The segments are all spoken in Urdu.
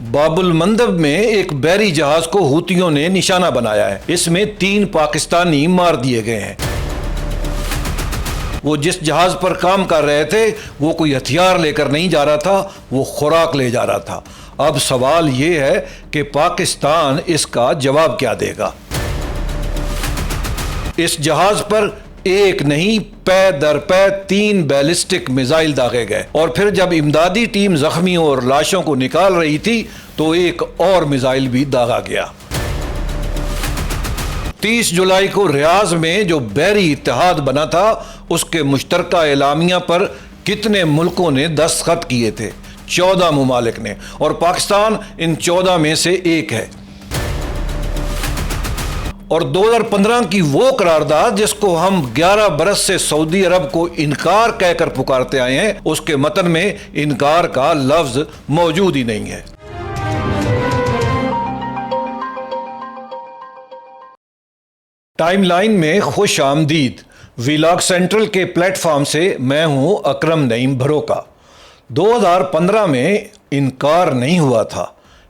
باب المندب میں ایک بحری جہاز کو حوثیوں نے نشانہ بنایا ہے۔ اس میں 3 پاکستانی مار دیے گئے ہیں۔ وہ جس جہاز پر کام کر رہے تھے وہ کوئی ہتھیار لے کر نہیں جا رہا تھا، وہ خوراک لے جا رہا تھا۔ اب سوال یہ ہے کہ پاکستان اس کا جواب کیا دے گا؟ اس جہاز پر ایک نہیں پے در پے 3 بیلسٹک میزائل داغے گئے، اور پھر جب امدادی ٹیم زخمیوں اور لاشوں کو نکال رہی تھی تو ایک اور میزائل بھی داغا گیا۔ 30 جولائی کو ریاض میں جو بحری اتحاد بنا تھا اس کے مشترکہ اعلامیہ پر کتنے ملکوں نے دستخط کیے تھے؟ 14 ممالک نے، اور پاکستان ان 14 میں سے ایک ہے۔ اور 2015 کی وہ قرارداد جس کو ہم 11 برس سے سعودی عرب کو انکار کہہ کر پکارتے آئے ہیں، اس کے متن میں انکار کا لفظ موجود ہی نہیں ہے۔ ٹائم لائن میں خوش آمدید۔ ویلاگ سینٹرل کے پلیٹ فارم سے میں ہوں اکرم نعیم بھروکا۔ 2015 میں انکار نہیں ہوا تھا،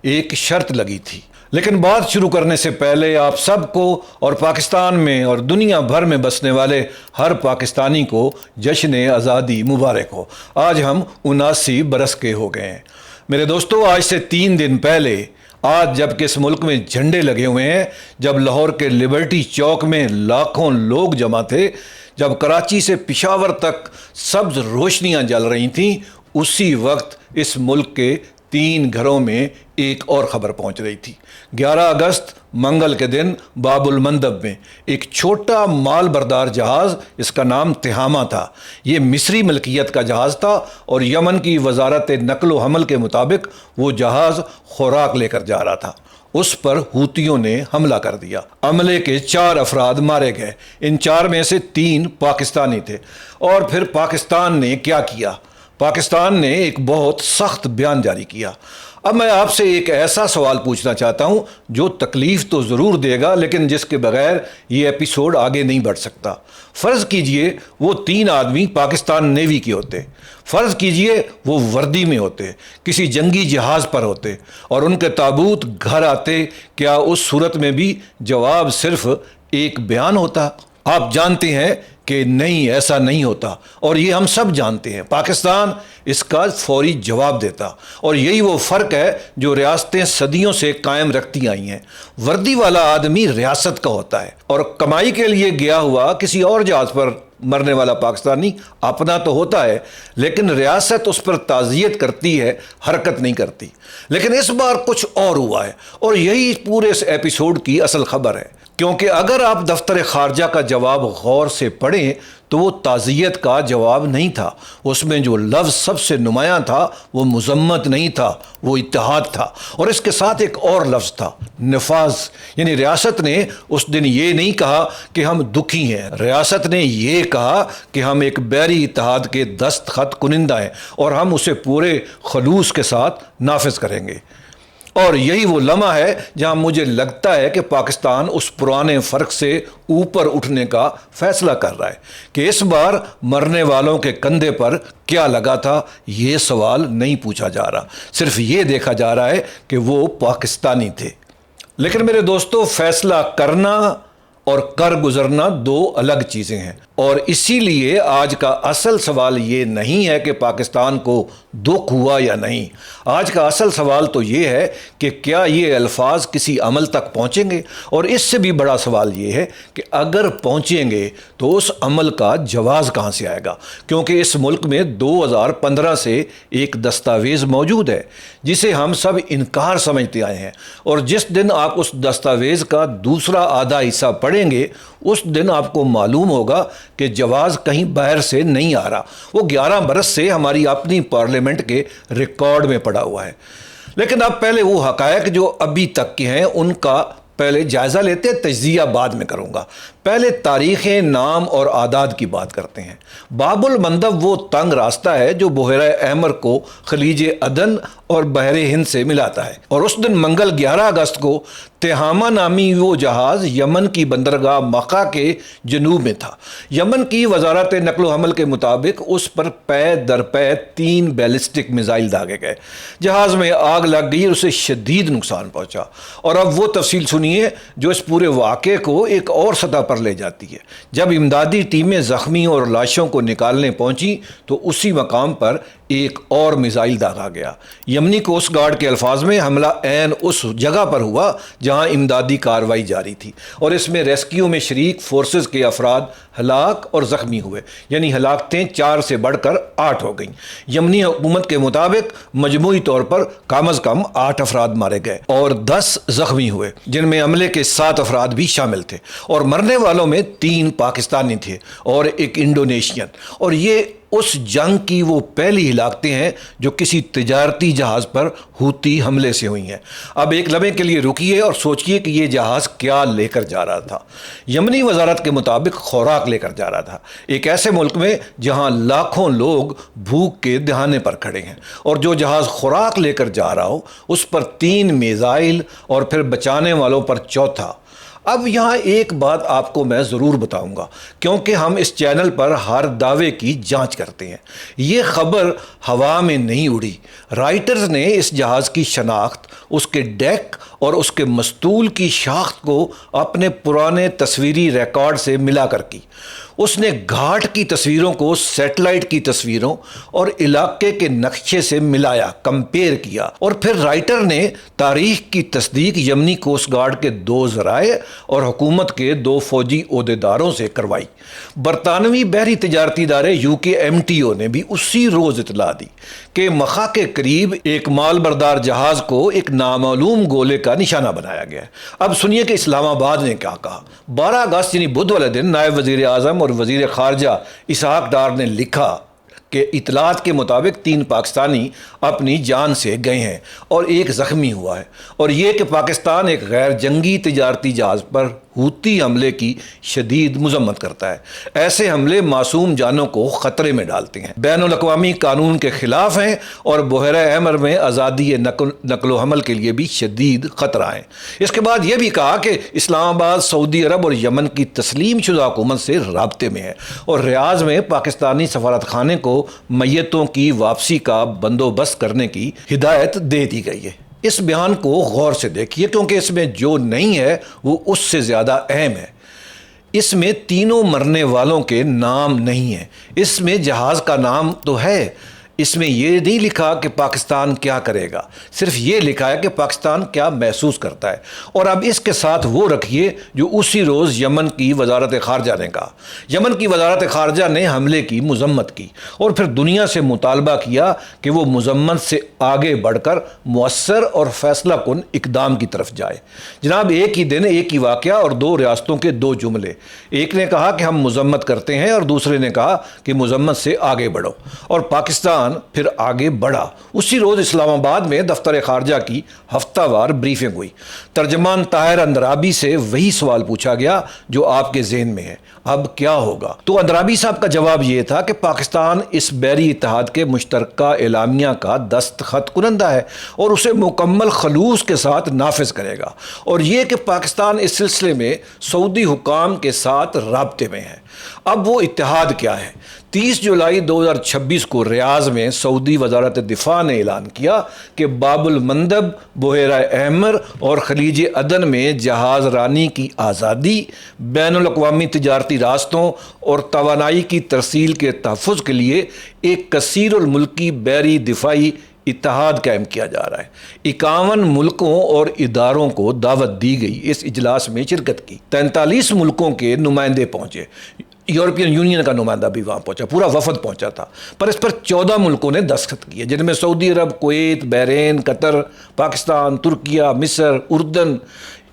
ایک شرط لگی تھی۔ لیکن بات شروع کرنے سے پہلے آپ سب کو اور پاکستان میں اور دنیا بھر میں بسنے والے ہر پاکستانی کو جشن آزادی مبارک ہو۔ آج ہم 79 برس کے ہو گئے ہیں۔ میرے دوستو، آج سے 3 دن پہلے، آج جب کہ اس ملک میں جھنڈے لگے ہوئے ہیں، جب لاہور کے لبرٹی چوک میں لاکھوں لوگ جمع تھے، جب کراچی سے پشاور تک سبز روشنیاں جل رہی تھیں، اسی وقت اس ملک کے 3 گھروں میں ایک اور خبر پہنچ رہی تھی۔ 11 اگست منگل کے دن باب المندب میں ایک چھوٹا مال بردار جہاز، اس کا نام تہامہ تھا، یہ مصری ملکیت کا جہاز تھا، اور یمن کی وزارت نقل و حمل کے مطابق وہ جہاز خوراک لے کر جا رہا تھا۔ اس پر حوثیوں نے حملہ کر دیا۔ عملے کے 4 افراد مارے گئے، ان 4 میں سے 3 پاکستانی تھے۔ اور پھر پاکستان نے کیا کیا؟ پاکستان نے ایک بہت سخت بیان جاری کیا۔ اب میں آپ سے ایک ایسا سوال پوچھنا چاہتا ہوں جو تکلیف تو ضرور دے گا، لیکن جس کے بغیر یہ ایپیسوڈ آگے نہیں بڑھ سکتا۔ فرض کیجئے وہ 3 آدمی پاکستان نیوی کے ہوتے، فرض کیجئے وہ وردی میں ہوتے، کسی جنگی جہاز پر ہوتے، اور ان کے تابوت گھر آتے، کیا اس صورت میں بھی جواب صرف ایک بیان ہوتا؟ آپ جانتے ہیں کہ نہیں، ایسا نہیں ہوتا، اور یہ ہم سب جانتے ہیں۔ پاکستان اس کا فوری جواب دیتا، اور یہی وہ فرق ہے جو ریاستیں صدیوں سے قائم رکھتی آئی ہیں۔ وردی والا آدمی ریاست کا ہوتا ہے، اور کمائی کے لیے گیا ہوا کسی اور جہاز پر مرنے والا پاکستانی اپنا تو ہوتا ہے، لیکن ریاست اس پر تعزیت کرتی ہے، حرکت نہیں کرتی۔ لیکن اس بار کچھ اور ہوا ہے، اور یہی پورے اس ایپیسوڈ کی اصل خبر ہے، کیونکہ اگر آپ دفتر خارجہ کا جواب غور سے پڑھیں تو وہ تعزیت کا جواب نہیں تھا۔ اس میں جو لفظ سب سے نمایاں تھا وہ مذمت نہیں تھا، وہ اتحاد تھا، اور اس کے ساتھ ایک اور لفظ تھا، نفاذ۔ یعنی ریاست نے اس دن یہ نہیں کہا کہ ہم دکھی ہیں، ریاست نے یہ کہا کہ ہم ایک بحری اتحاد کے دستخط کنندہ ہیں، اور ہم اسے پورے خلوص کے ساتھ نافذ کریں گے۔ اور یہی وہ لمحہ ہے جہاں مجھے لگتا ہے کہ پاکستان اس پرانے فرق سے اوپر اٹھنے کا فیصلہ کر رہا ہے کہ اس بار مرنے والوں کے کندھے پر کیا لگا تھا۔ یہ سوال نہیں پوچھا جا رہا، صرف یہ دیکھا جا رہا ہے کہ وہ پاکستانی تھے۔ لیکن میرے دوستو، فیصلہ کرنا اور کر گزرنا 2 الگ چیزیں ہیں، اور اسی لیے آج کا اصل سوال یہ نہیں ہے کہ پاکستان کو دکھ ہوا یا نہیں۔ آج کا اصل سوال تو یہ ہے کہ کیا یہ الفاظ کسی عمل تک پہنچیں گے، اور اس سے بھی بڑا سوال یہ ہے کہ اگر پہنچیں گے تو اس عمل کا جواز کہاں سے آئے گا؟ کیونکہ اس ملک میں 2015 سے ایک دستاویز موجود ہے جسے ہم سب انکار سمجھتے آئے ہیں، اور جس دن آپ اس دستاویز کا دوسرا آدھا حصہ پڑھیں گے اس دن آپ کو معلوم ہوگا کہ جواز کہیں باہر سے نہیں آ رہا، وہ 11 برس سے ہماری اپنی پارلیمنٹ کے ریکارڈ میں پڑا ہوا ہے۔ لیکن اب پہلے وہ حقائق جو ابھی تک کے ہیں ان کا پہلے جائزہ لیتے، تجزیہ بعد میں کروں گا۔ پہلے تاریخ نام اور اعداد کی بات کرتے ہیں۔ باب المندب وہ تنگ راستہ ہے جو بحیرہ احمر کو خلیج عدن اور بحر ہند سے ملاتا ہے، اور اس دن منگل 11 اگست کو تہامہ نامی وہ جہاز یمن کی بندرگاہ مکہ کے جنوب میں تھا۔ یمن کی وزارت نقل و حمل کے مطابق اس پر پے در پے 3 بیلسٹک میزائل داغے گئے، جہاز میں آگ لگ گئی اور اسے شدید نقصان پہنچا۔ اور اب وہ تفصیل سنیے جو اس پورے واقعے کو ایک اور سطح پر لے جاتی ہے۔ جب امدادی ٹیمیں زخمی اور لاشوں کو نکالنے پہنچی تو اسی مقام پر ایک اور میزائل داغا گیا۔ یمنی کوسٹ گارڈ کے الفاظ میں حملہ عین اس جگہ پر ہوا جہاں امدادی کارروائی جاری تھی، اور اس میں ریسکیو میں شریک فورسز کے افراد ہلاک اور زخمی ہوئے، یعنی ہلاکتیں 4 سے بڑھ کر 8 ہو گئیں۔ یمنی حکومت کے مطابق مجموعی طور پر کم از کم 8 افراد مارے گئے اور 10 زخمی ہوئے، جن میں عملے کے 7 افراد بھی شامل تھے، اور مرنے والوں میں 3 پاکستانی تھے اور 1 انڈونیشین۔ اور یہ اس جنگ کی وہ پہلی ہلاکتیں ہیں جو کسی تجارتی جہاز پر ہوتی حملے سے ہوئی ہیں۔ اب ایک لمحے کے لیے رکیے اور سوچئے کہ یہ جہاز کیا لے کر جا رہا تھا۔ یمنی وزارت کے مطابق خوراک لے کر جا رہا تھا، ایک ایسے ملک میں جہاں لاکھوں لوگ بھوک کے دہانے پر کھڑے ہیں، اور جو جہاز خوراک لے کر جا رہا ہو اس پر 3 میزائل اور پھر بچانے والوں پر 4تھا۔ اب یہاں ایک بات آپ کو میں ضرور بتاؤں گا، کیونکہ ہم اس چینل پر ہر دعوے کی جانچ کرتے ہیں۔ یہ خبر ہوا میں نہیں اڑی۔ رائٹرز نے اس جہاز کی شناخت، اس کے ڈیک اور اس کے مستول کی شاخت کو اپنے پرانے تصویری ریکارڈ سے ملا کر کی۔ اس نے گھاٹ کی تصویروں کو سیٹلائٹ کی تصویروں اور علاقے کے نقشے سے ملایا، کمپیئر کیا، اور پھر رائٹر نے تاریخ کی تصدیق یمنی کوسٹ گارڈ کے 2 ذرائع اور حکومت کے 2 فوجی عہدیداروں سے کروائی۔ برطانوی بحری تجارتی ادارے UKMTO نے بھی اسی روز اطلاع دی کہ مخا کے قریب ایک مال بردار جہاز کو ایک نامعلوم گولے کا نشانہ بنایا گیا ہے۔ اب سنیے کہ اسلام آباد نے کیا کہا۔ 12 اگست یعنی بدھ والے دن نائب وزیر اعظم اور وزیر خارجہ اسحاق ڈار نے لکھا کہ اطلاعات کے مطابق 3 پاکستانی اپنی جان سے گئے ہیں اور 1 زخمی ہوا ہے، اور یہ کہ پاکستان ایک غیر جنگی تجارتی جہاز پر ہوتی حملے کی شدید مذمت کرتا ہے۔ ایسے حملے معصوم جانوں کو خطرے میں ڈالتے ہیں، بین الاقوامی قانون کے خلاف ہیں، اور بحیرہ احمر میں آزادی نقل و حمل کے لیے بھی شدید خطرہ ہیں۔ اس کے بعد یہ بھی کہا کہ اسلام آباد سعودی عرب اور یمن کی تسلیم شدہ حکومت سے رابطے میں ہے، اور ریاض میں پاکستانی سفارت خانے کو میتوں کی واپسی کا بندوبست کرنے کی ہدایت دے دی گئی ہے۔ اس بیان کو غور سے دیکھیے، کیونکہ اس میں جو نہیں ہے وہ اس سے زیادہ اہم ہے۔ اس میں تینوں مرنے والوں کے نام نہیں ہیں۔ اس میں جہاز کا نام تو ہے، اس میں یہ نہیں لکھا کہ پاکستان کیا کرے گا، صرف یہ لکھا ہے کہ پاکستان کیا محسوس کرتا ہے۔ اور اب اس کے ساتھ وہ رکھیے جو اسی روز یمن کی وزارت خارجہ نے کہا۔ یمن کی وزارت خارجہ نے حملے کی مذمت کی اور پھر دنیا سے مطالبہ کیا کہ وہ مذمت سے آگے بڑھ کر مؤثر اور فیصلہ کن اقدام کی طرف جائے۔ جناب، ایک ہی دن ایک ہی واقعہ اور 2 ریاستوں کے 2 جملے، ایک نے کہا کہ ہم مذمت کرتے ہیں اور دوسرے نے کہا کہ مذمت سے آگے بڑھو، اور پاکستان پھر آگے بڑھا۔ اسی روز اسلام آباد میں دفتر خارجہ کی ہفتہ وار بریفنگ ہوئی۔ ترجمان طاہر اندرابی سے وہی سوال پوچھا گیا جو آپ کے ذہن میں ہے، اب کیا ہوگا؟ تو اندرابی صاحب کا جواب یہ تھا کہ پاکستان اس بحری اتحاد کے مشترکہ اعلامیہ کا دستخط کنندہ ہے اور اسے مکمل خلوص کے ساتھ نافذ کرے گا، اور یہ کہ پاکستان اس سلسلے میں سعودی حکام کے ساتھ رابطے میں ہے۔ اب وہ اتحاد کیا ہے؟ 30 جولائی 2026 کو ریاض میں سعودی وزارت دفاع نے اعلان کیا کہ باب المندب، بحیرہ احمر اور خلیج عدن میں جہاز رانی کی آزادی، بین الاقوامی تجارتی راستوں اور توانائی کی ترسیل کے تحفظ کے لیے ایک کثیر الملکی بحری دفاعی اتحاد قائم کیا جا رہا ہے۔ 51 ملکوں اور اداروں کو دعوت دی گئی اس اجلاس میں شرکت کی۔ 43 ملکوں کے نمائندے پہنچے، یورپین یونین کا نمائندہ بھی وہاں پہنچا، پورا وفد پہنچا تھا، پر اس پر 14 ملکوں نے دستخط کیے، جن میں سعودی عرب، کویت، بحرین، قطر، پاکستان، ترکیہ، مصر، اردن،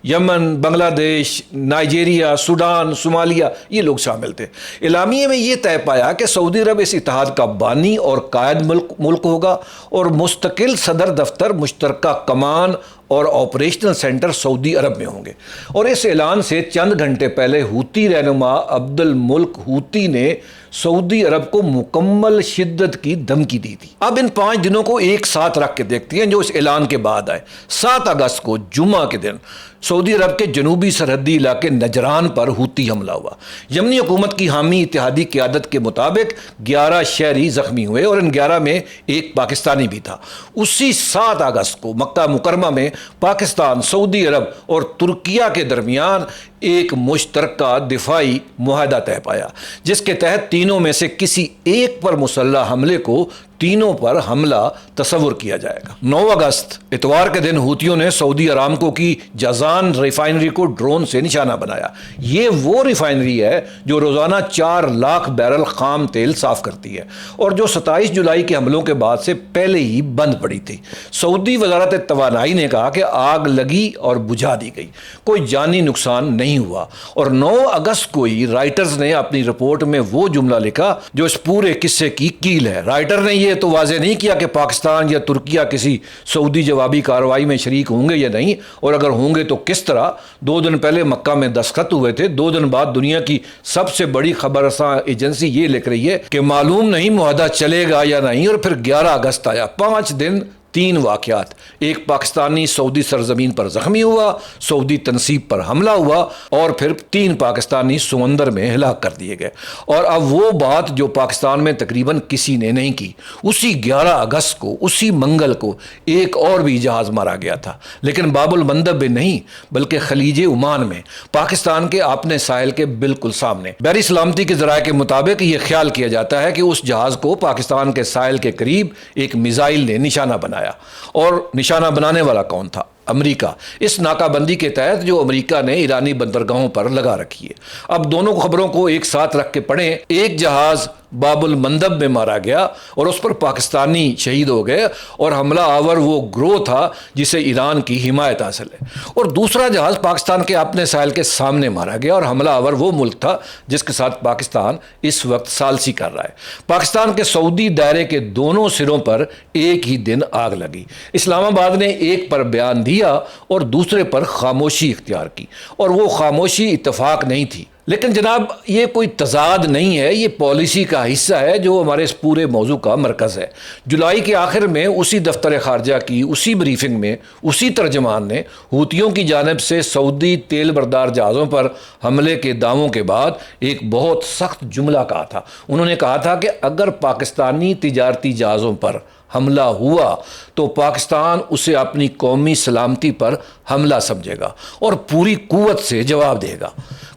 یمن، بنگلہ دیش، نائجیریا، سوڈان، صومالیہ، یہ لوگ شامل تھے۔ اعلامیے میں یہ طے پایا کہ سعودی عرب اس اتحاد کا بانی اور قائد ملک ہوگا، اور مستقل صدر دفتر، مشترکہ کمان اور آپریشنل سینٹر سعودی عرب میں ہوں گے۔ اور اس اعلان سے چند گھنٹے پہلے ہوتی رہنما عبد الملک ہوتی نے سعودی عرب کو مکمل شدت کی دھمکی دی تھی۔ اب ان 5 دنوں کو ایک ساتھ رکھ کے دیکھتے ہیں جو اس اعلان کے بعد آئے۔ 7 اگست کو جمعہ کے دن سعودی عرب کے جنوبی سرحدی علاقے نجران پر ہوتی حملہ ہوا۔ یمنی حکومت کی حامی اتحادی قیادت کے مطابق 11 شہری زخمی ہوئے اور ان 11 میں ایک پاکستانی بھی تھا۔ اسی 7 اگست کو مکہ مکرمہ میں پاکستان، سعودی عرب اور ترکیہ کے درمیان ایک مشترکہ دفاعی معاہدہ طے پایا، جس کے تحت تینوں میں سے کسی ایک پر مسلح حملے کو تینوں پر حملہ تصور کیا جائے گا۔ 9 اگست اتوار کے دن ہوتیوں نے سعودی ارامکو کی جازان ریفائنری کو ڈرون سے نشانہ بنایا۔ یہ وہ ریفائنری ہے جو روزانہ 4 لاکھ بیرل خام تیل صاف کرتی ہے اور جو 27 جولائی کے حملوں کے بعد سے پہلے ہی بند پڑی تھی۔ سعودی وزارت توانائی نے کہا کہ آگ لگی اور بجھا دی گئی، کوئی جانی نقصان نہیں ہوا۔ اور 9 اگست کو ہی رائٹرز نے اپنی رپورٹ میں وہ جملہ لکھا جو اس پورے قصے کی کیل ہے۔ رائٹر نے یہ تو واضح نہیں کیا کہ پاکستان یا ترکیہ کسی سعودی جوابی کارروائی میں شریک ہوں گے یا نہیں، اور اگر ہوں گے تو کس طرح۔ 2 دن پہلے مکہ میں دستخط ہوئے تھے، 2 دن بعد دنیا کی سب سے بڑی خبر رساں ایجنسی یہ لکھ رہی ہے کہ معلوم نہیں معاہدہ چلے گا یا نہیں، اور پھر 11 اگست آیا۔ 5 دن 3 واقعات، ایک پاکستانی سعودی سرزمین پر زخمی ہوا، سعودی تنصیب پر حملہ ہوا، اور پھر 3 پاکستانی سمندر میں ہلاک کر دیے گئے۔ اور اب وہ بات جو پاکستان میں تقریباً کسی نے نہیں کی، اسی 11 اگست کو، اسی منگل کو ایک اور بھی جہاز مارا گیا تھا، لیکن باب المندب میں نہیں بلکہ خلیج عمان میں، پاکستان کے اپنے ساحل کے بالکل سامنے۔ بحری سلامتی کے ذرائع کے مطابق یہ خیال کیا جاتا ہے کہ اس جہاز کو پاکستان کے ساحل کے قریب ایک میزائل نے نشانہ بنایا۔ اور نشانہ بنانے والا کون تھا؟ امریکہ۔ اس ناکہ بندی کے تحت جو امریکہ نے ایرانی بندرگاہوں پر لگا رکھی ہے۔ اب دونوں خبروں کو ایک ساتھ رکھ کے پڑھیں۔ ایک جہاز باب المندب میں مارا گیا اور اس پر پاکستانی شہید ہو گئے، اور حملہ آور وہ گروہ تھا جسے ایران کی حمایت حاصل ہے۔ اور دوسرا جہاز پاکستان کے اپنے ساحل کے سامنے مارا گیا، اور حملہ آور وہ ملک تھا جس کے ساتھ پاکستان اس وقت ثالثی کر رہا ہے۔ پاکستان کے سعودی دائرے کے دونوں سروں پر ایک ہی دن آگ لگی۔ اسلام آباد نے ایک پر بیان دیا اور دوسرے پر خاموشی اختیار کی، اور وہ خاموشی اتفاق نہیں تھی۔ لیکن جناب یہ کوئی تضاد نہیں ہے، یہ پالیسی کا حصہ ہے جو ہمارے اس پورے موضوع کا مرکز ہے۔ جولائی کے آخر میں اسی دفتر خارجہ کی اسی بریفنگ میں اسی ترجمان نے ہوتیوں کی جانب سے سعودی تیل بردار جہازوں پر حملے کے دعووں کے بعد ایک بہت سخت جملہ کہا تھا۔ انہوں نے کہا تھا کہ اگر پاکستانی تجارتی جہازوں پر حملہ ہوا تو پاکستان اسے اپنی قومی سلامتی پر حملہ سمجھے گا اور پوری قوت سے جواب دے گا۔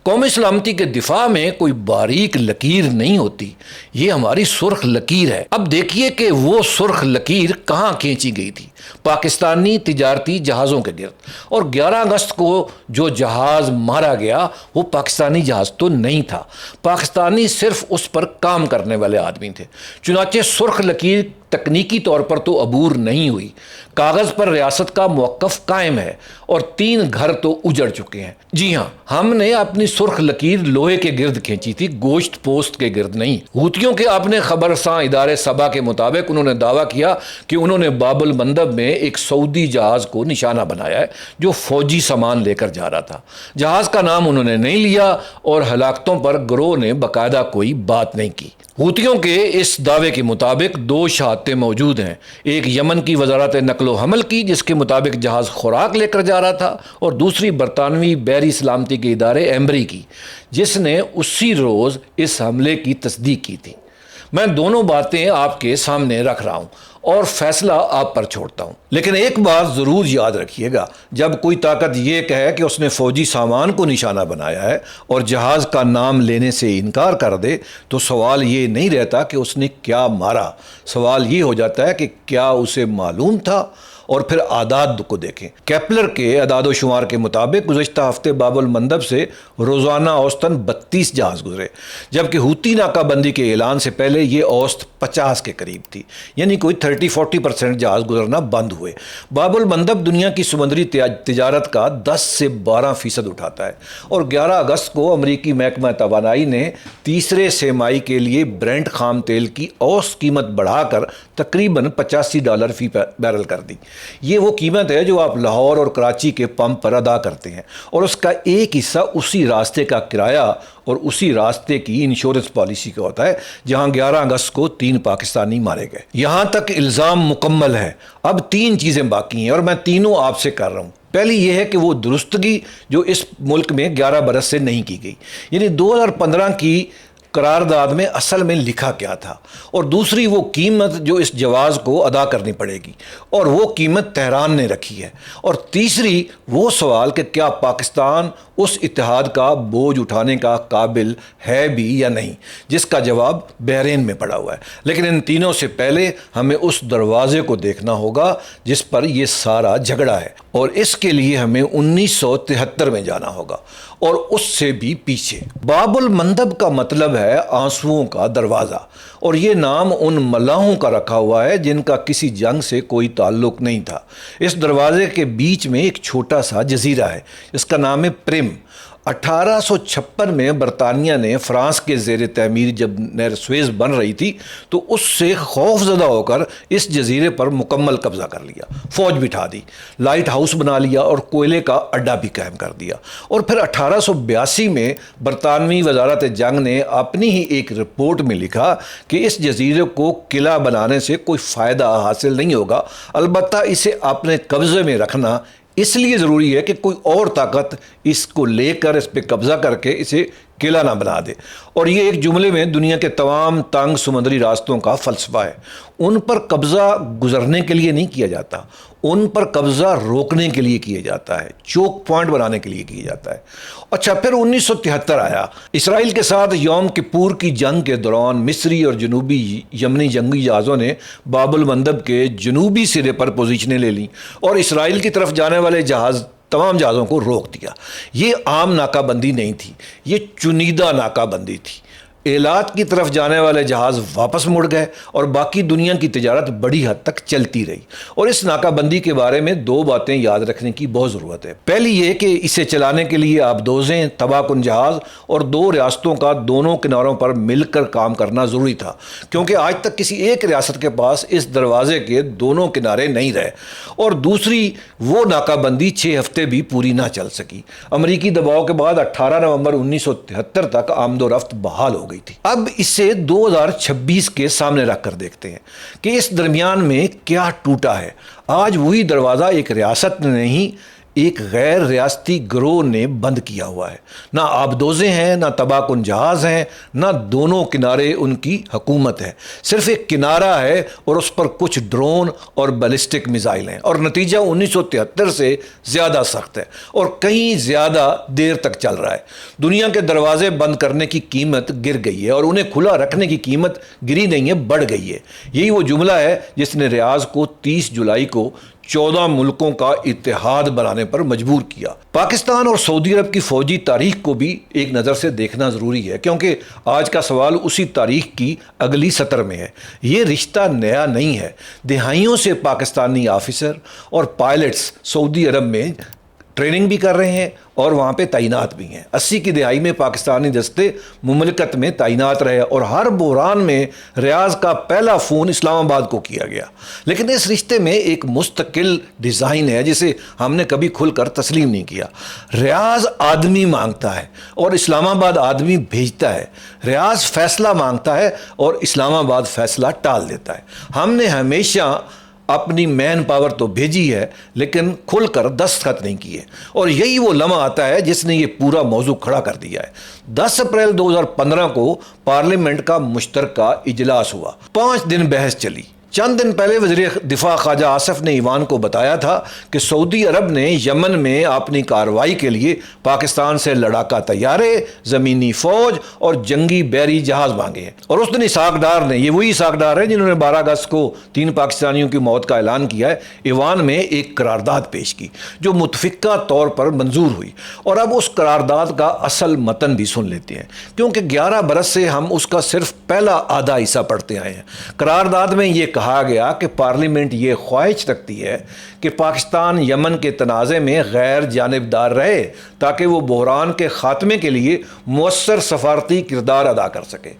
قومی سلامتی کے دفاع میں کوئی باریک لکیر نہیں ہوتی، یہ ہماری سرخ لکیر ہے۔ اب دیکھیے کہ وہ سرخ لکیر کہاں کھینچی گئی تھی، پاکستانی تجارتی جہازوں کے گرد۔ اور 11 اگست کو جو جہاز مارا گیا وہ پاکستانی جہاز تو نہیں تھا، پاکستانی صرف اس پر کام کرنے والے آدمی تھے۔ چنانچہ سرخ لکیر تکنیکی طور پر تو عبور نہیں ہوئی، کاغذ پر ریاست کا موقف قائم ہے، اور 3 گھر تو اجڑ چکے ہیں۔ جی ہاں، ہم نے اپنی سرخ لکیر لوہے کے گرد کھینچی تھی، گوشت پوست کے گرد نہیں۔ ہوتیوں کے اپنے خبر رساں ادارے سبا کے مطابق انہوں نے دعویٰ کیا کہ انہوں نے باب المندب میں ایک سعودی جہاز کو نشانہ بنایا ہے جو فوجی سامان لے کر جا رہا تھا۔ جہاز کا نام انہوں نے نہیں لیا، اور ہلاکتوں پر گروہ نے باقاعدہ کوئی بات نہیں کی۔ ہوتیوں کے اس دعوے کے مطابق 2 شہادتیں موجود ہیں، ایک یمن کی وزارت نقل و حمل کی جس کے مطابق جہاز خوراک لے کر جا رہا تھا، اور دوسری برطانوی بحری سلامتی کے ادارے ایمبری کی جس نے اسی روز اس حملے کی تصدیق کی تھی۔ میں دونوں باتیں آپ کے سامنے رکھ رہا ہوں اور فیصلہ آپ پر چھوڑتا ہوں، لیکن ایک بات ضرور یاد رکھیے گا، جب کوئی طاقت یہ کہے کہ اس نے فوجی سامان کو نشانہ بنایا ہے اور جہاز کا نام لینے سے انکار کر دے تو سوال یہ نہیں رہتا کہ اس نے کیا مارا، سوال یہ ہو جاتا ہے کہ کیا اسے معلوم تھا۔ اور پھر اعداد کو دیکھیں۔ کیپلر کے اعداد و شمار کے مطابق گزشتہ ہفتے باب المندب سے روزانہ اوسطاً 32 جہاز گزرے، جبکہ ہوتی ناکہ بندی کے اعلان سے پہلے یہ اوسط 50 کے قریب تھی، یعنی کوئی 30-40% جہاز گزرنا بند ہوئے۔ باب المندب دنیا کی سمندری تجارت کا 10 سے 12% اٹھاتا ہے، اور 11 اگست کو امریکی محکمہ توانائی نے تیسرے سہ-ماہی کے لیے برینٹ خام تیل کی اوسط قیمت بڑھا کر تقریباً $85 فی بیرل کر دی۔ یہ وہ قیمت ہے جو آپ لاہور اور کراچی کے پمپ پر ادا کرتے ہیں، اور اس کا ایک حصہ اسی راستے کا کرایہ اور اسی راستے کی انشورنس پالیسی کا ہوتا ہے جہاں 11 اگست کو 3 پاکستانی مارے گئے۔ یہاں تک الزام مکمل ہے، اب 3 چیزیں باقی ہیں اور میں تینوں آپ سے کر رہا ہوں۔ پہلی یہ ہے کہ وہ درستگی جو اس ملک میں 11 برس سے نہیں کی گئی، یعنی 2015 کی قرارداد میں اصل میں لکھا کیا تھا، اور دوسری وہ قیمت جو اس جواز کو ادا کرنی پڑے گی، اور وہ قیمت تہران نے رکھی ہے، اور تیسری وہ سوال کہ کیا پاکستان اس اتحاد کا بوجھ اٹھانے کا قابل ہے بھی یا نہیں، جس کا جواب بحرین میں پڑا ہوا ہے۔ لیکن ان تینوں سے پہلے ہمیں اس دروازے کو دیکھنا ہوگا جس پر یہ سارا جھگڑا ہے، اور اس کے لیے ہمیں 1973 میں جانا ہوگا اور اس سے بھی پیچھے۔ باب المندب کا مطلب ہے آنسوؤں کا دروازہ، اور یہ نام ان ملاحوں کا رکھا ہوا ہے جن کا کسی جنگ سے کوئی تعلق نہیں تھا۔ اس دروازے کے بیچ میں ایک چھوٹا سا جزیرہ ہے جس کا نام ہے پرم۔ 1856 میں برطانیہ نے فرانس کے زیر تعمیر جب نہر سویز بن رہی تھی تو اس سے خوف زدہ ہو کر اس جزیرے پر مکمل قبضہ کر لیا، فوج بٹھا دی، لائٹ ہاؤس بنا لیا اور کوئلے کا اڈا بھی قائم کر دیا۔ اور پھر 1882 میں برطانوی وزارت جنگ نے اپنی ہی ایک رپورٹ میں لکھا کہ اس جزیرے کو قلعہ بنانے سے کوئی فائدہ حاصل نہیں ہوگا، البتہ اسے اپنے قبضے میں رکھنا اس لیے ضروری ہے کہ کوئی اور طاقت اس کو لے کر اس پہ قبضہ کر کے اسے قلعہ نہ بنا دے۔ اور یہ ایک جملے میں دنیا کے تمام تنگ سمندری راستوں کا فلسفہ ہے۔ ان پر قبضہ گزرنے کے لیے نہیں کیا جاتا، ان پر قبضہ روکنے کے لیے کیا جاتا ہے، چوک پوائنٹ بنانے کے لیے کیا جاتا ہے۔ اچھا، پھر 1973 آیا۔ اسرائیل کے ساتھ یوم کپور کی جنگ کے دوران مصری اور جنوبی یمنی جنگی جہازوں نے باب المندب کے جنوبی سرے پر پوزیشنیں لے لیں اور اسرائیل کی طرف جانے والے تمام جہازوں کو روک دیا۔ یہ عام ناکہ بندی نہیں تھی، یہ چنیدہ ناکہ بندی تھی۔ ایلات کی طرف جانے والے جہاز واپس مڑ گئے اور باقی دنیا کی تجارت بڑی حد تک چلتی رہی۔ اور اس ناکہ بندی کے بارے میں 2 باتیں یاد رکھنے کی بہت ضرورت ہے۔ پہلی یہ کہ اسے چلانے کے لیے آبدوزیں، تباہ کن جہاز اور 2 ریاستوں کا دونوں کناروں پر مل کر کام کرنا ضروری تھا، کیونکہ آج تک کسی ایک ریاست کے پاس اس دروازے کے دونوں کنارے نہیں رہے۔ اور دوسری وہ ناکہ بندی 6 ہفتے بھی پوری نہ چل سکی۔ امریکی دباؤ کے بعد 18 نومبر 1973 تک آمد و رفت بحال ہو گئی تھی۔ اب اسے 2026 کے سامنے رکھ کر دیکھتے ہیں کہ اس درمیان میں کیا ٹوٹا ہے۔ آج وہی دروازہ ایک ریاست نے نہیں، ایک غیر ریاستی گروہ نے بند کیا ہوا ہے۔ نہ آبدوزیں ہیں، نہ تباہ کن جہاز ہیں، نہ دونوں کنارے ان کی حکومت ہے۔ صرف ایک کنارہ ہے اور اس پر کچھ ڈرون اور بیلسٹک میزائل ہیں، اور نتیجہ 1973 سے زیادہ سخت ہے اور کہیں زیادہ دیر تک چل رہا ہے۔ دنیا کے دروازے بند کرنے کی قیمت گر گئی ہے اور انہیں کھلا رکھنے کی قیمت گری نہیں ہے، بڑھ گئی ہے۔ یہی وہ جملہ ہے جس نے ریاض کو 30 جولائی کو 14 ملکوں کا اتحاد بنانے پر مجبور کیا۔ پاکستان اور سعودی عرب کی فوجی تاریخ کو بھی ایک نظر سے دیکھنا ضروری ہے، کیونکہ آج کا سوال اسی تاریخ کی اگلی سطر میں ہے۔ یہ رشتہ نیا نہیں ہے، دہائیوں سے پاکستانی آفیسر اور پائلٹس سعودی عرب میں ٹریننگ بھی کر رہے ہیں اور وہاں پہ تعینات بھی ہیں۔ 80 کی دہائی میں پاکستانی دستے مملکت میں تعینات رہے اور ہر بحران میں ریاض کا پہلا فون اسلام آباد کو کیا گیا۔ لیکن اس رشتے میں ایک مستقل ڈیزائن ہے جسے ہم نے کبھی کھل کر تسلیم نہیں کیا۔ ریاض آدمی مانگتا ہے اور اسلام آباد آدمی بھیجتا ہے۔ ریاض فیصلہ مانگتا ہے اور اسلام آباد فیصلہ ٹال دیتا ہے۔ ہم نے ہمیشہ اپنی مین پاور تو بھیجی ہے لیکن کھل کر دستخط نہیں کیے، اور یہی وہ لمحہ آتا ہے جس نے یہ پورا موضوع کھڑا کر دیا ہے۔ 10 اپریل 2015 کو پارلیمنٹ کا مشترکہ اجلاس ہوا، 5 دن بحث چلی۔ چند دن پہلے وزیر دفاع خواجہ آصف نے ایوان کو بتایا تھا کہ سعودی عرب نے یمن میں اپنی کارروائی کے لیے پاکستان سے لڑاکا طیارے، زمینی فوج اور جنگی بحری جہاز مانگے ہیں۔ اور اس دن اسحاق ڈار نے، یہ وہی اسحاق ڈار ہیں جنہوں نے 12 اگست کو 3 پاکستانیوں کی موت کا اعلان کیا ہے، ایوان میں ایک قرارداد پیش کی جو متفقہ طور پر منظور ہوئی۔ اور اب اس قرارداد کا اصل متن بھی سن لیتے ہیں، کیونکہ 11 برس سے ہم اس کا صرف پہلا آدھا حصہ پڑھتے آئے ہیں۔ قرارداد میں یہ کہا گیا کہ پارلیمنٹ یہ خواہش رکھتی ہے کہ پاکستان یمن کے تنازع میں غیر جانبدار رہے تاکہ وہ بحران کے خاتمے کے لیے مؤثر سفارتی کردار ادا کر سکے۔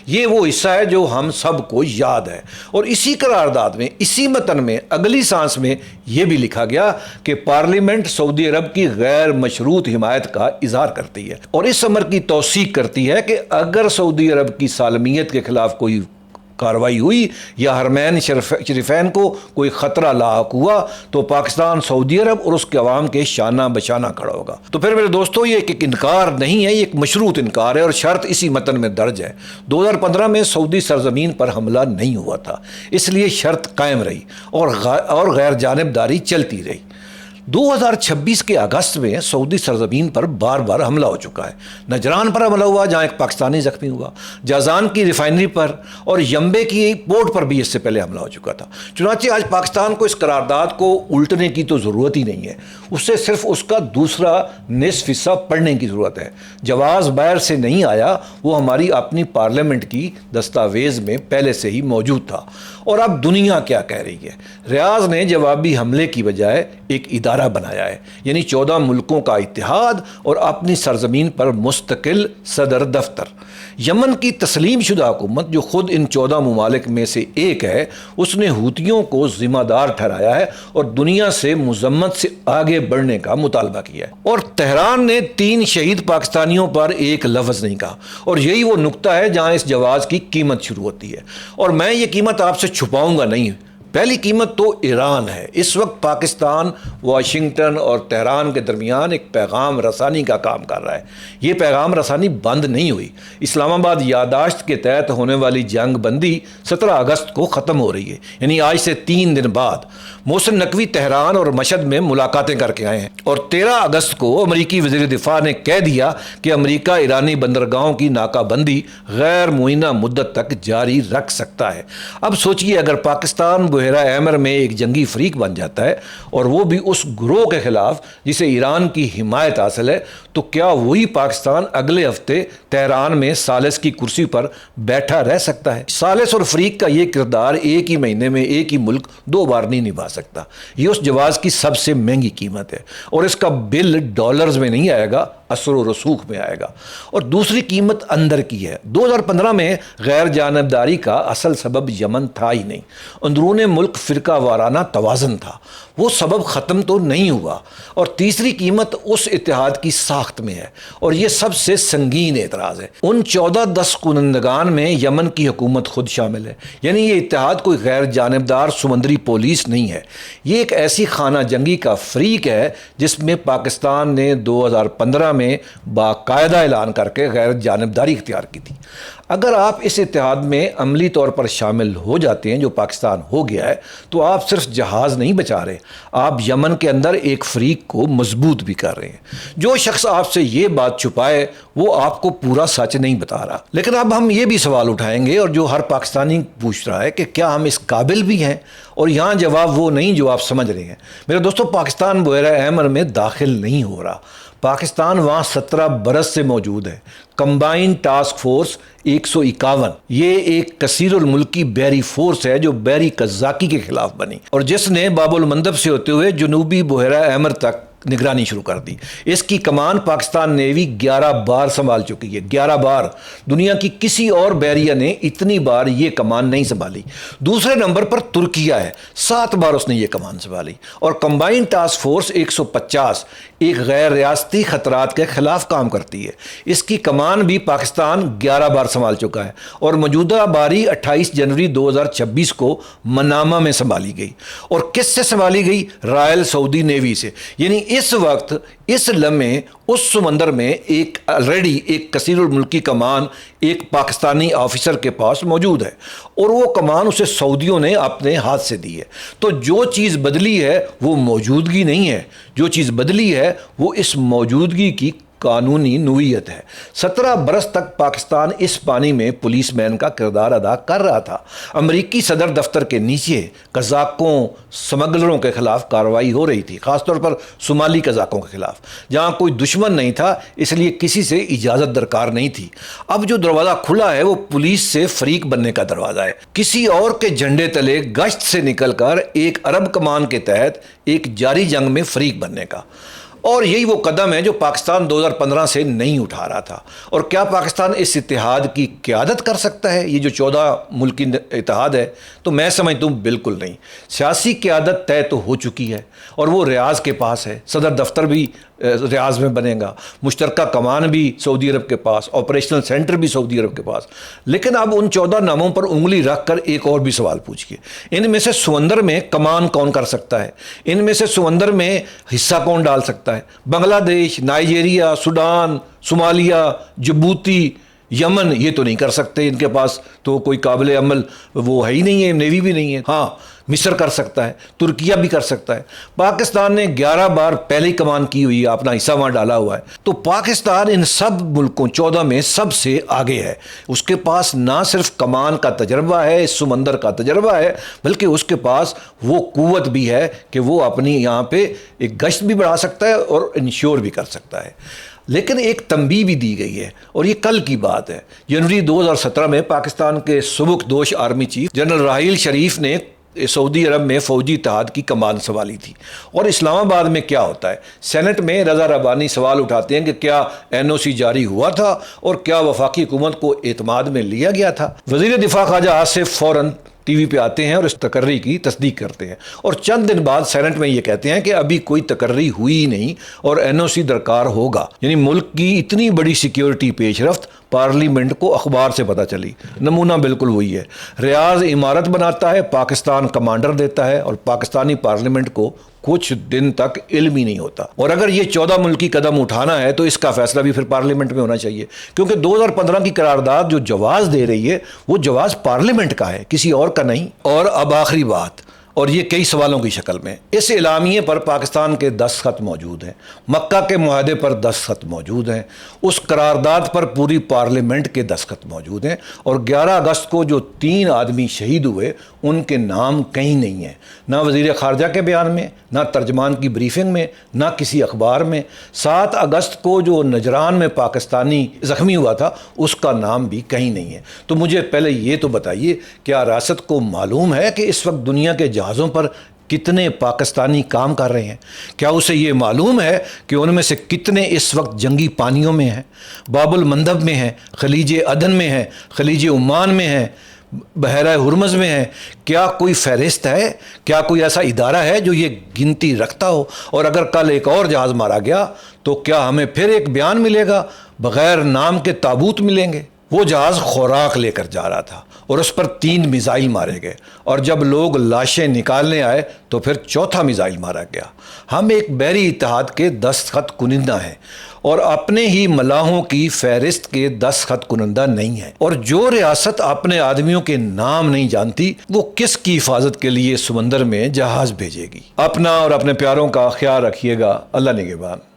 یہ وہ حصہ ہے جو ہم سب کو یاد ہے، اور اسی قرارداد میں، اسی متن میں اگلی سانس میں یہ بھی لکھا گیا کہ پارلیمنٹ سعودی عرب کی غیر مشروط حمایت کا اظہار کرتی ہے اور اس امر کی توثیق کرتی ہے کہ اگر سعودی عرب کی سالمیت کے خلاف کوئی کارروائی ہوئی یا حرمین شریفین کو کوئی خطرہ لاحق ہوا تو پاکستان سعودی عرب اور اس کے عوام کے شانہ بشانہ کھڑا ہوگا۔ تو پھر میرے دوستو، یہ ایک انکار نہیں ہے، یہ ایک مشروط انکار ہے اور شرط اسی متن میں درج ہے۔ 2015 میں سعودی سرزمین پر حملہ نہیں ہوا تھا، اس لیے شرط قائم رہی اور غیر جانبداری چلتی رہی۔ 2026 کے اگست میں سعودی سرزمین پر بار بار حملہ ہو چکا ہے۔ نجران پر حملہ ہوا جہاں ایک پاکستانی زخمی ہوا، جازان کی ریفائنری پر اور یمبے کی پورٹ پر بھی اس سے پہلے حملہ ہو چکا تھا۔ چنانچہ آج پاکستان کو اس قرارداد کو الٹنے کی تو ضرورت ہی نہیں ہے، اسے صرف اس کا دوسرا نصف حصہ پڑھنے کی ضرورت ہے۔ جواز باہر سے نہیں آیا، وہ ہماری اپنی پارلیمنٹ کی دستاویز میں پہلے سے ہی موجود تھا۔ اور اب دنیا کیا کہہ رہی ہے؟ ریاض نے جوابی حملے کی بجائے ایک ادارہ بنایا ہے، یعنی 14 ملکوں کا اتحاد اور اپنی سرزمین پر مستقل صدر دفتر۔ یمن کی تسلیم شدہ حکومت جو خود ان 14 ممالک میں سے ایک ہے، اس نے حوثیوں کو ذمہ دار ٹھہرایا ہے اور دنیا سے مذمت سے آگے بڑھنے کا مطالبہ کیا ہے۔ اور تہران نے 3 شہید پاکستانیوں پر ایک لفظ نہیں کہا، اور یہی وہ نقطہ ہے جہاں اس جواز کی قیمت شروع ہوتی ہے، اور میں یہ قیمت آپ سے چھپاؤں گا نہیں۔ پہلی قیمت تو ایران ہے۔ اس وقت پاکستان واشنگٹن اور تہران کے درمیان ایک پیغام رسانی کا کام کر رہا ہے۔ یہ پیغام رسانی بند نہیں ہوئی۔ اسلام آباد یادداشت کے تحت ہونے والی جنگ بندی 17 اگست کو ختم ہو رہی ہے، یعنی آج سے 3 دن بعد۔ محسن نقوی تہران اور مشہد میں ملاقاتیں کر کے آئے ہیں، اور 13 اگست کو امریکی وزیر دفاع نے کہہ دیا کہ امریکہ ایرانی بندرگاہوں کی ناکہ بندی غیر معینہ مدت تک جاری رکھ سکتا ہے۔ اب سوچئے، اگر پاکستان بحیرہ احمر میں ایک جنگی فریق بن جاتا ہے اور وہ بھی اس گروہ کے خلاف جسے ایران کی حمایت حاصل ہے، تو کیا وہی پاکستان اگلے ہفتے تہران میں ثالث کی کرسی پر بیٹھا رہ سکتا ہے؟ ثالث اور فریق کا یہ کردار ایک ہی مہینے میں ایک ہی ملک 2 بار نہیں نبھا سکتا۔ یہ اس جواز کی سب سے مہنگی قیمت ہے، اور اس کا بل ڈالرز میں نہیں آئے گا، اثر و رسوخ میں آئے گا۔ اور دوسری قیمت اندر کی ہے۔ 2015 میں غیر جانبداری کا اصل سبب یمن تھا ہی نہیں، اندرون ملک فرقہ وارانہ توازن تھا، وہ سبب ختم تو نہیں ہوا۔ اور تیسری قیمت اس اتحاد کی ساخت میں ہے، اور یہ سب سے سنگین اعتراض ہے۔ ان 14 10 کنندگان میں یمن کی حکومت خود شامل ہے، یعنی یہ اتحاد کوئی غیر جانبدار سمندری پولیس نہیں ہے، یہ ایک ایسی خانہ جنگی کا فریق ہے جس میں پاکستان نے 2015 میں باقاعدہ اعلان کر کے غیر جانبداری اختیار کی تھی۔ اگر آپ اس اتحاد میں عملی طور پر شامل ہو جاتے ہیں، جو پاکستان ہو گیا ہے، تو آپ صرف جہاز نہیں بچا رہے، آپ یمن کے اندر ایک فریق کو مضبوط بھی کر رہے ہیں۔ جو شخص آپ سے یہ بات چھپائے وہ آپ کو پورا سچ نہیں بتا رہا۔ لیکن اب ہم یہ بھی سوال اٹھائیں گے، اور جو ہر پاکستانی پوچھ رہا ہے، کہ کیا ہم اس قابل بھی ہیں؟ اور یہاں جواب وہ نہیں جو آپ سمجھ رہے ہیں۔ میرے دوستو، پاکستان بحیرہ احمر میں داخل نہیں ہو رہا، پاکستان وہاں 17 برس سے موجود ہے۔ کمبائنڈ ٹاسک فورس 151 یہ ایک کثیر الملکی بحری فورس ہے جو بحری قزاقی کے خلاف بنی، اور جس نے باب المندب سے ہوتے ہوئے جنوبی بحیرہ احمر تک نگرانی شروع کر دی۔ اس کی کمان پاکستان نیوی 11 بار سنبھال چکی ہے، 11 بار۔ دنیا کی کسی اور بحریہ نے اتنی بار یہ کمان نہیں سنبھالی۔ دوسرے نمبر پر ترکیہ ہے، 7 بار اس نے یہ کمان سنبھالی۔ اور کمبائنڈ ٹاسک فورس 150 ایک غیر ریاستی خطرات کے خلاف کام کرتی ہے، اس کی کمان بھی پاکستان 11 بار سنبھال چکا ہے، اور موجودہ باری 28 جنوری 2026 کو منامہ میں سنبھالی گئی۔ اور کس سے سنبھالی گئی؟ رائل سعودی نیوی سے۔ یعنی اس وقت، اس لمحے، اس سمندر میں آلریڈی ایک کثیر الملکی کمان ایک پاکستانی آفیسر کے پاس موجود ہے، اور وہ کمان اسے سعودیوں نے اپنے ہاتھ سے دی ہے۔ تو جو چیز بدلی ہے وہ موجودگی نہیں ہے، جو چیز بدلی ہے وہ اس موجودگی کی قانونی نوعیت ہے۔ 17 برس تک پاکستان اس پانی میں پولیس مین کا کردار ادا کر رہا تھا۔ امریکی صدر دفتر کے نیچے قزاقوں سمگلروں کے خلاف کارروائی ہو رہی تھی، خاص طور پر صومالی قزاقوں کے خلاف، جہاں کوئی دشمن نہیں تھا، اس لیے کسی سے اجازت درکار نہیں تھی۔ اب جو دروازہ کھلا ہے وہ پولیس سے فریق بننے کا دروازہ ہے، کسی اور کے جھنڈے تلے گشت سے نکل کر ایک عرب کمان کے تحت ایک جاری جنگ میں فریق بننے کا۔ اور یہی وہ قدم ہے جو پاکستان 2015 سے نہیں اٹھا رہا تھا۔ اور کیا پاکستان اس اتحاد کی قیادت کر سکتا ہے، یہ جو 14 ملکی اتحاد ہے؟ تو میں سمجھتا ہوں بالکل نہیں۔ سیاسی قیادت طے تو ہو چکی ہے اور وہ ریاض کے پاس ہے، صدر دفتر بھی ریاض میں بنے گا، مشترکہ کمان بھی سعودی عرب کے پاس، آپریشنل سینٹر بھی سعودی عرب کے پاس۔ لیکن اب ان 14 ناموں پر انگلی رکھ کر ایک اور بھی سوال پوچھئے، ان میں سے سمندر میں کمان کون کر سکتا ہے؟ ان میں سے سمندر میں حصہ کون ڈال سکتا ہے؟ بنگلہ دیش، نائجیریا، سوڈان، صومالیہ، جبوتی، یمن یہ تو نہیں کر سکتے، ان کے پاس تو کوئی قابل عمل وہ ہے ہی نہیں ہے، نیوی بھی نہیں ہے۔ ہاں مصر کر سکتا ہے، ترکیہ بھی کر سکتا ہے۔ پاکستان نے 11 بار پہلے ہی کمان کی ہوئی ہے، اپنا حصہ وہاں ڈالا ہوا ہے۔ تو پاکستان ان سب ملکوں 14 میں سب سے آگے ہے۔ اس کے پاس نہ صرف کمان کا تجربہ ہے، اس سمندر کا تجربہ ہے، بلکہ اس کے پاس وہ قوت بھی ہے کہ وہ اپنی یہاں پہ ایک گشت بھی بڑھا سکتا ہے اور انشور بھی کر سکتا ہے۔ لیکن ایک تنبیہ بھی دی گئی ہے، اور یہ کل کی بات ہے۔ جنوری 2017 میں پاکستان کے سبک دوش army chief general Raheel Sharif نے سعودی عرب میں فوجی اتحاد کی کمان سنبھالی تھی۔ اور اسلام آباد میں کیا ہوتا ہے، سینٹ میں رضا ربانی سوال اٹھاتے ہیں کہ کیا NOC جاری ہوا تھا اور کیا وفاقی حکومت کو اعتماد میں لیا گیا تھا؟ وزیر دفاع خواجہ آصف فوراً ٹی وی پہ آتے ہیں اور اس تقرری کی تصدیق کرتے ہیں، اور چند دن بعد سینٹ میں یہ کہتے ہیں کہ ابھی کوئی تقرری ہوئی ہی نہیں اور NOC درکار ہوگا۔ یعنی ملک کی اتنی بڑی سیکیورٹی پیش رفت پارلیمنٹ کو اخبار سے پتہ چلی۔ نمونہ بالکل وہی ہے، ریاض عمارت بناتا ہے، پاکستان کمانڈر دیتا ہے، اور پاکستانی پارلیمنٹ کو کچھ دن تک علم ہی نہیں ہوتا۔ اور اگر یہ 14 ملکی قدم اٹھانا ہے تو اس کا فیصلہ بھی پھر پارلیمنٹ میں ہونا چاہیے، کیونکہ 2015 کی قرارداد جو جواز دے رہی ہے وہ جواز پارلیمنٹ کا ہے، کسی اور کا نہیں۔ اور اب آخری بات، اور یہ کئی سوالوں کی شکل میں، اس اعلامیے پر پاکستان کے دستخط موجود ہیں، مکہ کے معاہدے پر دستخط موجود ہیں، اس قرارداد پر پوری پارلیمنٹ کے دستخط موجود ہیں، اور 11 اگست کو جو 3 آدمی شہید ہوئے ان کے نام کہیں نہیں ہیں، نہ وزیر خارجہ کے بیان میں، نہ ترجمان کی بریفنگ میں، نہ کسی اخبار میں۔ 7 اگست کو جو نجران میں پاکستانی زخمی ہوا تھا اس کا نام بھی کہیں نہیں ہے۔ تو مجھے پہلے یہ تو بتائیے، کیا ریاست کو معلوم ہے کہ اس وقت دنیا کے جہازوں پر کتنے پاکستانی کام کر رہے ہیں؟ کیا اسے یہ معلوم ہے کہ ان میں سے کتنے اس وقت جنگی پانیوں میں ہیں، باب المندب میں ہیں، خلیج عدن میں ہیں، خلیج عمان میں ہیں، بحیرہ ہرمز میں ہے؟ کیا کوئی فہرست ہے؟ کیا کوئی ایسا ادارہ ہے جو یہ گنتی رکھتا ہو؟ اور اگر کل ایک اور جہاز مارا گیا تو کیا ہمیں پھر ایک بیان ملے گا؟ بغیر نام کے تابوت ملیں گے؟ وہ جہاز خوراک لے کر جا رہا تھا اور اس پر 3 میزائل مارے گئے، اور جب لوگ لاشیں نکالنے آئے تو پھر 4تھا میزائل مارا گیا۔ ہم ایک بحری اتحاد کے دستخط کنندہ ہیں اور اپنے ہی ملاحوں کی فہرست کے دستخط کنندہ نہیں ہیں، اور جو ریاست اپنے آدمیوں کے نام نہیں جانتی وہ کس کی حفاظت کے لیے سمندر میں جہاز بھیجے گی؟ اپنا اور اپنے پیاروں کا خیال رکھیے گا۔ اللہ نگہبان۔